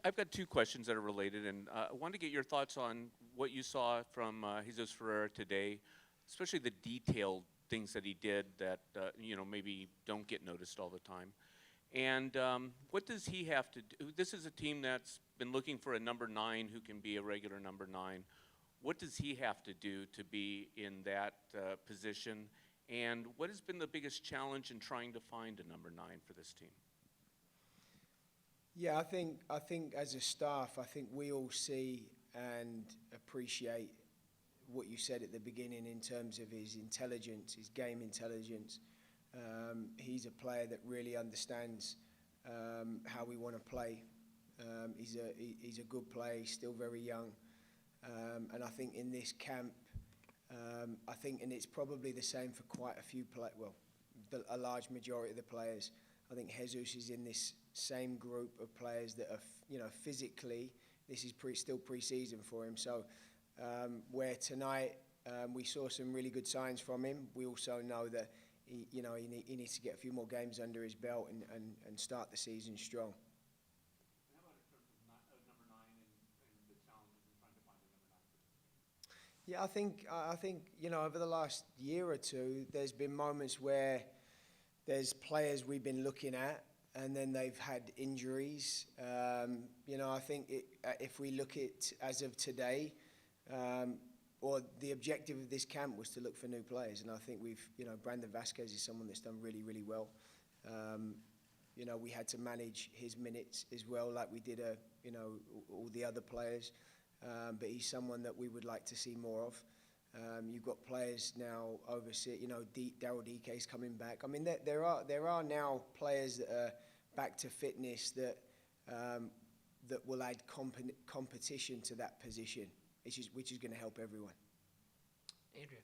I've got two questions that are related, and I wanted to get your thoughts on what you saw from Jesus Ferrera today, especially the detailed things that he did that maybe don't get noticed all the time. And what does he have to do? This is a team that's been looking for a number 9 who can be a regular number 9. What does he have to do to be in that position? And what has been the biggest challenge in trying to find a number 9 for this team? Yeah, I think as a staff, I think we all see and appreciate what you said at the beginning in terms of his intelligence, his game intelligence. He's a player that really understands how we want to play. He's a good player. He's still very young, and I think in this camp, and it's probably the same for quite a few a large majority of the players. I think Jesus is in this same group of players that are, physically, this is still pre-season for him. So where tonight we saw some really good signs from him, we also know that he needs to get a few more games under his belt and start the season strong. How about in terms of number 9 and the challenges in trying to find a number 9? Yeah, I think over the last year or two, there's been moments where there's players we've been looking at, and then they've had injuries. I think if we look at as of today, or the objective of this camp was to look for new players, and I think Brandon Vasquez is someone that's done really, really well. We had to manage his minutes as well, like we did, all the other players. But he's someone that we would like to see more of. You've got players now overseas. Daryl DK's coming back. I mean, there are now players that are back to fitness that will add competition to that position, which is going to help everyone. Andrea.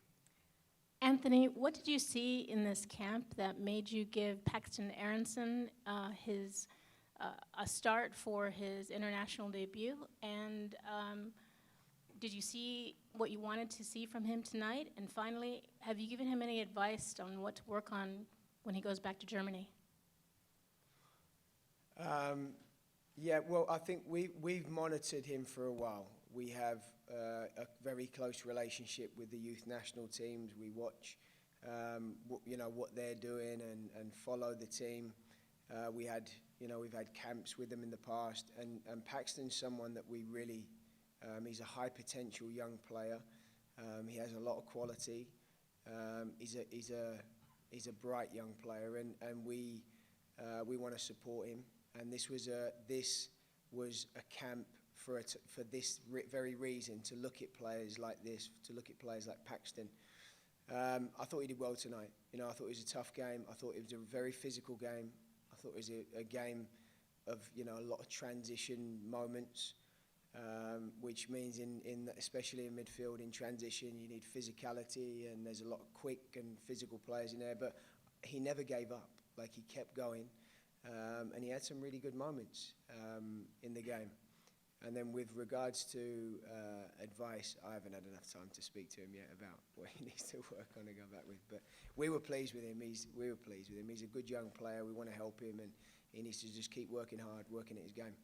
Anthony, what did you see in this camp that made you give Paxton Aaronson a start for his international debut? And did you see what you wanted to see from him tonight? And finally, have you given him any advice on what to work on when he goes back to Germany? Yeah, well, I think we've monitored him for a while. We have a very close relationship with the youth national teams. We watch, what they're doing and follow the team. We've had camps with them in the past, and Paxton's someone that we really. He's a high potential young player. He has a lot of quality. He's a bright young player, and we want to support him. And this was a camp for this very reason, to look at players like this, to look at players like Paxton. I thought he did well tonight. I thought it was a tough game. I thought it was a very physical game. I thought it was a game of a lot of transition moments. Which means especially in midfield, in transition, you need physicality, and there's a lot of quick and physical players in there. But he never gave up. Like, he kept going, and he had some really good moments in the game. And then with regards to advice, I haven't had enough time to speak to him yet about what he needs to work on and go back with. But we were pleased with him. We were pleased with him. He's a good young player. We want to help him, and he needs to just keep working hard, working at his game.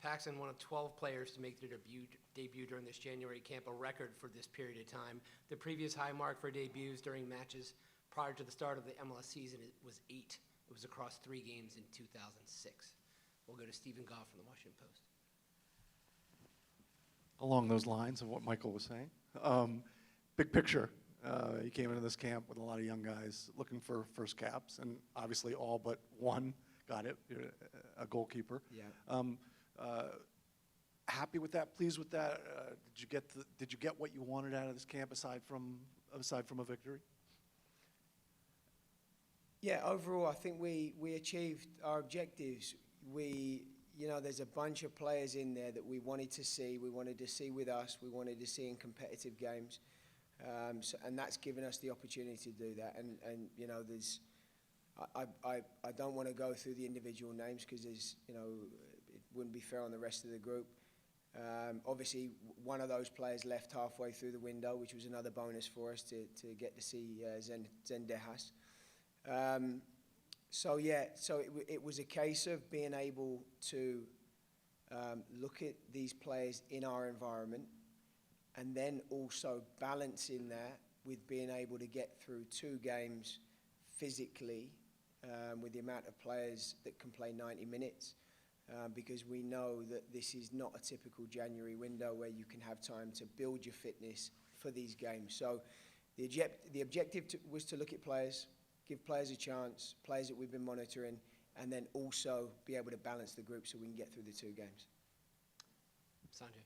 Paxton, one of 12 players to make their debut during this January camp, a record for this period of time. The previous high mark for debuts during matches prior to the start of the MLS season was 8. It was across 3 games in 2006. We'll go to Stephen Goff from the Washington Post. Along those lines of what Michael was saying, big picture. He came into this camp with a lot of young guys looking for first caps, and obviously all but one got it, a goalkeeper. Yeah. Happy with that? Pleased with that? Did you get what you wanted out of this camp aside from a victory? Yeah, overall, I think we achieved our objectives. There's a bunch of players in there that we wanted to see. We wanted to see with us. We wanted to see in competitive games, and that's given us the opportunity to do that. And there's. I don't want to go through the individual names because it wouldn't be fair on the rest of the group. Obviously, one of those players left halfway through the window, which was another bonus for us to get to see Zendejas. So it was a case of being able to look at these players in our environment, and then also balancing that with being able to get through 2 games physically with the amount of players that can play 90 minutes. Because we know that this is not a typical January window where you can have time to build your fitness for these games. So the objective was to look at players, give players a chance, players that we've been monitoring, and then also be able to balance the group so we can get through the 2 games. Sanjay.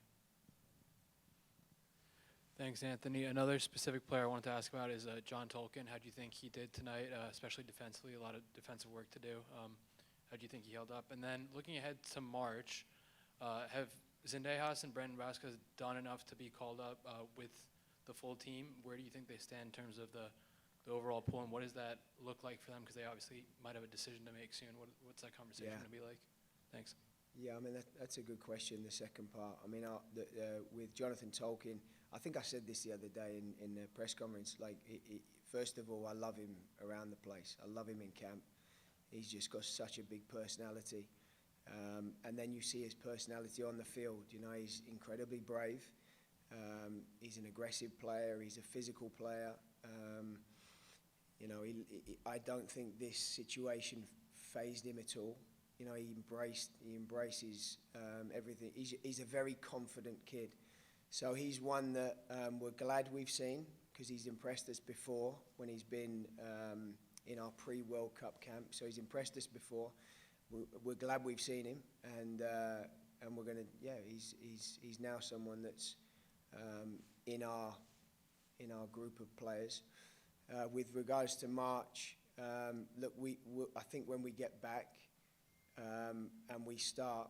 Thanks, Anthony. Another specific player I wanted to ask about is John Tolkien. How do you think he did tonight, especially defensively? A lot of defensive work to do. How do you think he held up? And then looking ahead to March, have Zendejas and Brandon Vasquez done enough to be called up with the full team? Where do you think they stand in terms of the overall pool, and what does that look like for them? Because they obviously might have a decision to make soon. What's that conversation going to be like? Thanks. Yeah, I mean, that's a good question, the second part. I mean, with Jonathan Tolkien, I think I said this the other day in the press conference. Like, first of all, I love him around the place. I love him in camp. He's just got such a big personality. And then you see his personality on the field. You know, he's incredibly brave. He's an aggressive player. He's a physical player. You know, I don't think this situation fazed him at all. You know, he embraces everything. He's a very confident kid. So he's one that we're glad we've seen, because he's impressed us before when he's been in our pre-World Cup camp. So he's impressed us before. We're glad we've seen him, and we're gonna. Yeah, he's now someone that's in our group of players. With regards to March, look, I think when we get back and we start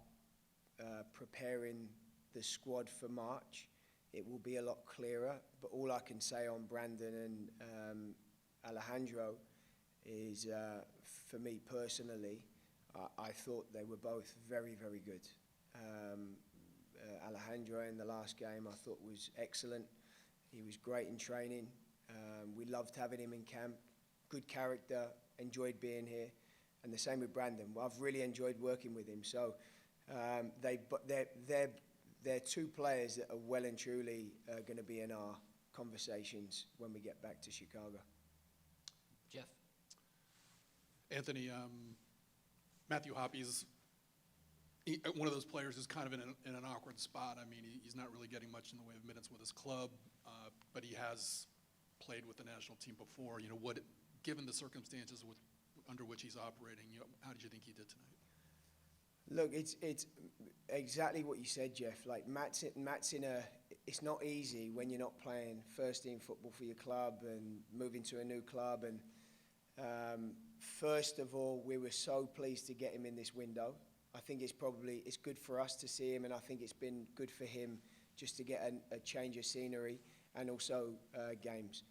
preparing the squad for March, it will be a lot clearer. But all I can say on Brandon and Alejandro is, for me personally, I thought they were both very, very good. Alejandro in the last game I thought was excellent. He was great in training. We loved having him in camp. Good character, enjoyed being here. And the same with Brandon. I've really enjoyed working with him. So they're 2 players that are well and truly going to be in our conversations when we get back to Chicago. Jeff. Anthony, Matthew Hoppy's one of those players who's kind of in an awkward spot. I mean, he's not really getting much in the way of minutes with his club, but he has played with the national team before. You know, given the circumstances under which he's operating, you know, how did you think he did tonight? Look, it's exactly what you said, Jeff. Like, Matt's in a. It's not easy when you're not playing first team football for your club and moving to a new club. And first of all, we were so pleased to get him in this window. I think it's good for us to see him, and I think it's been good for him just to get a change of scenery and also games.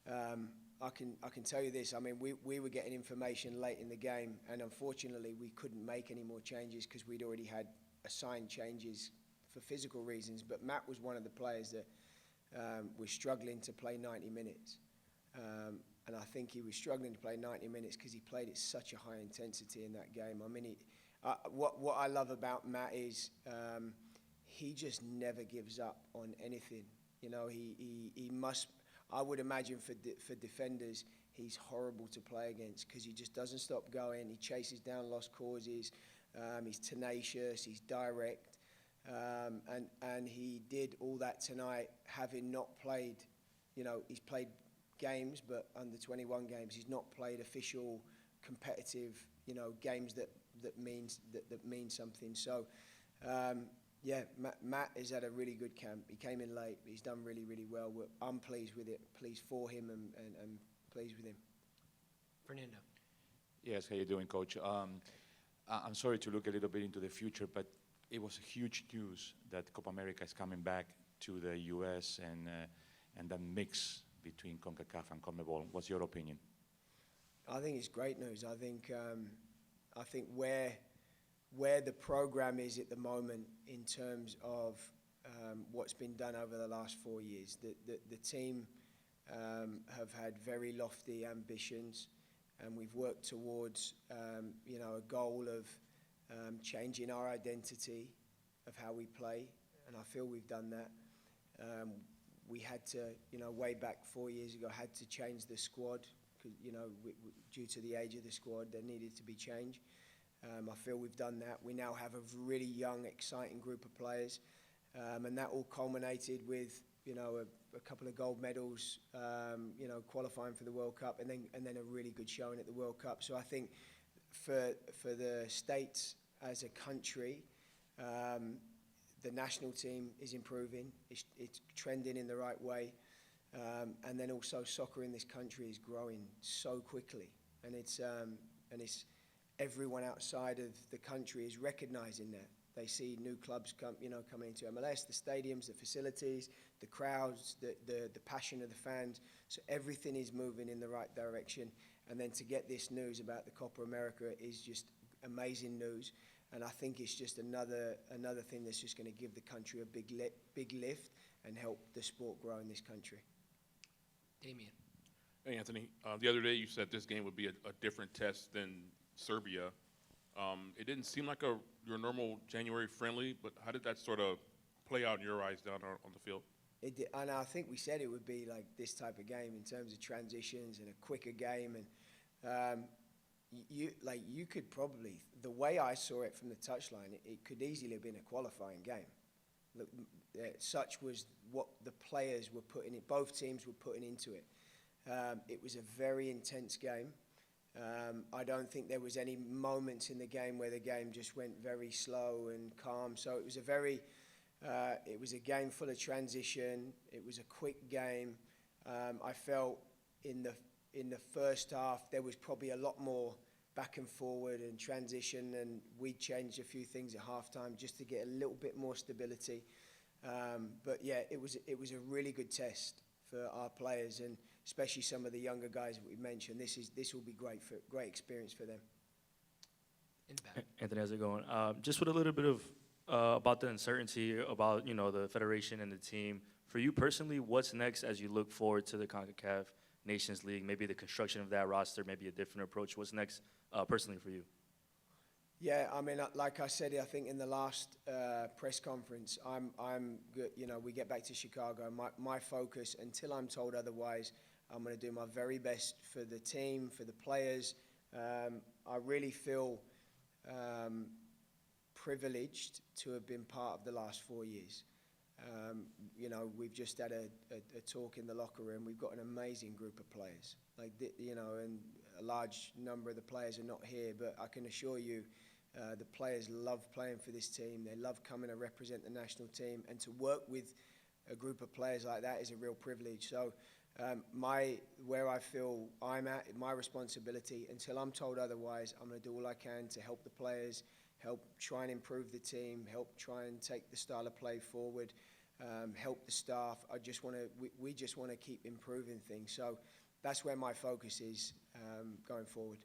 I can tell you this. I mean, we were getting information late in the game, and unfortunately, we couldn't make any more changes because we'd already had assigned changes for physical reasons. But Matt was one of the players that was struggling to play 90 minutes. And I think he was struggling to play 90 minutes because he played at such a high intensity in that game. I mean, what I love about Matt is he just never gives up on anything. You know, he must. I would imagine for defenders, he's horrible to play against because he just doesn't stop going. He chases down lost causes. He's tenacious. He's direct. And he did all that tonight, having not played. You know, he's played games, but under 21 games, he's not played official, competitive. You know, games that mean something. So. Yeah, Matt is at a really good camp. He came in late, but he's done really, really well. I'm pleased with it, pleased for him, and pleased with him. Fernando. Yes, how you doing, Coach? I'm sorry to look a little bit into the future, but it was a huge news that Copa America is coming back to the U.S. and that mix between CONCACAF and CONMEBOL. What's your opinion? I think it's great news. I think where the program is at the moment in terms of what's been done over the last 4 years. The team have had very lofty ambitions, and we've worked towards a goal of changing our identity, of how we play, and I feel we've done that. We had to, way back 4 years ago, had to change the squad, because, due to the age of the squad, there needed to be change. I feel we've done that. We now have a really young, exciting group of players, and that all culminated with, a couple of gold medals, qualifying for the World Cup, and then a really good showing at the World Cup. So I think for the States as a country, the national team is improving. It's trending in the right way, and then also soccer in this country is growing so quickly, and it's everyone outside of the country is recognizing that. They see new clubs coming into MLS, the stadiums, the facilities, the crowds, the passion of the fans. So everything is moving in the right direction. And then to get this news about the Copa America is just amazing news. And I think it's just another thing that's just going to give the country a big lift and help the sport grow in this country. Damien. Hey, Anthony. The other day you said this game would be a different test than Serbia. It didn't seem like your normal January friendly, but how did that sort of play out in your eyes down on the field? It did, and I think we said it would be like this type of game in terms of transitions and a quicker game. And you could probably, the way I saw it from the touchline, it could easily have been a qualifying game. Look, such was what the players were putting it, both teams were putting into it. It was a very intense game. I don't think there was any moments in the game where the game just went very slow and calm. So it was it was a game full of transition. It was a quick game. I felt in the first half there was probably a lot more back and forward and transition, and we changed a few things at halftime just to get a little bit more stability. But yeah, it was a really good test for our players, and especially some of the younger guys that we mentioned. This will be great experience for them. In the back. Anthony, how's it going? Just with a little bit of about the uncertainty about the federation and the team. For you personally, what's next as you look forward to the CONCACAF Nations League? Maybe the construction of that roster, maybe a different approach. What's next personally for you? Yeah, I mean, like I said, I think in the last press conference, I'm good. We get back to Chicago. My focus, until I'm told otherwise, I'm going to do my very best for the team, for the players. I really feel privileged to have been part of the last 4 years. We've just had a talk in the locker room. We've got an amazing group of players, and a large number of the players are not here, but I can assure you, the players love playing for this team. They love coming to represent the national team, and to work with a group of players like that is a real privilege. So where I feel I'm at, my responsibility, until I'm told otherwise, I'm going to do all I can to help the players, help try and improve the team, help try and take the style of play forward, help the staff. We just want to keep improving things. So that's where my focus is going forward.